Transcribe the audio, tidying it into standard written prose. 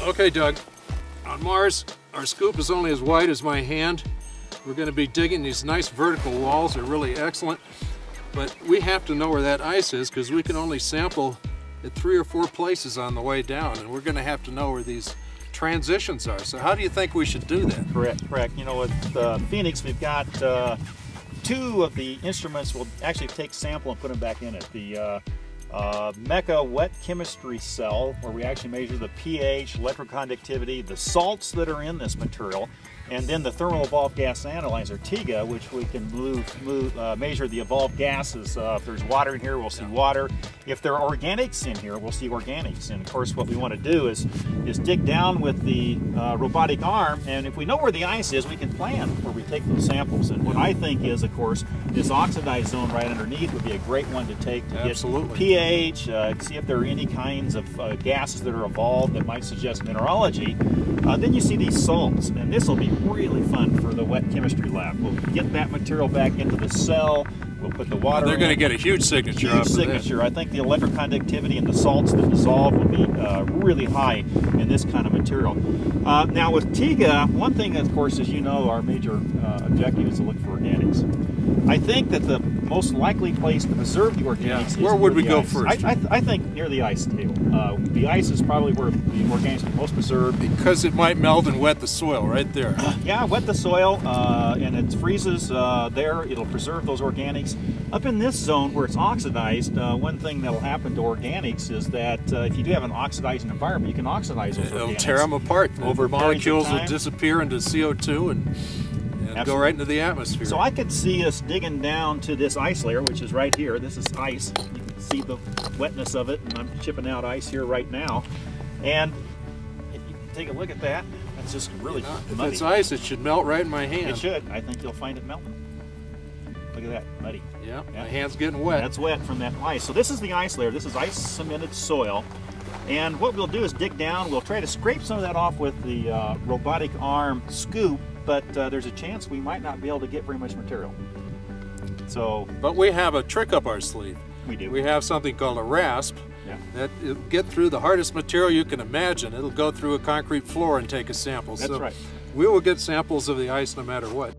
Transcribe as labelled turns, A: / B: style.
A: Okay, Doug, on Mars, our scoop is only as wide as my hand. We're going to be digging these nice vertical walls. They're really excellent, but we have to know where that ice is because we can only sample at 3 or 4 places on the way down, and we're going to have to know where these transitions are. So how do you think we should do that?
B: Correct. You know, with Phoenix, we've got 2 of the instruments. We'll actually take sample and put them back in it. The MECA wet chemistry cell, where we actually measure the pH, electroconductivity, the salts that are in this material, and then the thermal evolved gas analyzer, TIGA, which we can measure the evolved gases. If there's water in here, we'll see water. If there are organics in here, we'll see organics. And of course, what we want to do is dig down with the robotic arm, and if we know where the ice is, we can plan where we take those samples. And what I think is, of course, this oxidized zone right underneath would be a great one to take to get pH, see if there are any kinds of gases that are evolved that might suggest mineralogy. Then you see these salts, and this will be really fun for the wet chemistry lab. We'll get that material back into the cell. We'll put the water in.
A: They're going to get a huge signature.
B: Huge signature. I think the electroconductivity and the salts that dissolve will be really high in this kind of material. Now with TIGA, one thing, of course, as you know, our major objective is to look for organics. I think that the most likely place to preserve the organics is
A: where would we go first?
B: I think near the ice table. The ice is probably where the organics are most preserved.
A: Because it might melt and wet the soil right there.
B: Yeah, wet the soil, and it freezes there. It'll preserve those organics. Up in this zone where it's oxidized, one thing that'll happen to organics is that if you do have an oxidizing environment, you can oxidize those organics.
A: It'll tear them apart.
B: Over
A: molecules will disappear into CO2 and go right into the atmosphere.
B: So I could see us digging down to this ice layer, which is right here. This is ice. You can see the wetness of it, and I'm chipping out ice here right now. And if you take a look at that, that's just really muddy.
A: If it's ice, it should melt right in my hand.
B: It should. I think you'll find it melting. Look at that, muddy.
A: Yeah, my hand's getting wet.
B: That's wet from that ice. So this is the ice layer. This is ice cemented soil. And what we'll do is dig down. We'll try to scrape some of that off with the robotic arm scoop, but there's a chance we might not be able to get very much material.
A: But we have a trick up our sleeve.
B: We do.
A: We have something called a rasp. That it'll get through the hardest material you can imagine. It'll go through a concrete floor and take a sample.
B: That's right.
A: We will get samples of the ice no matter what.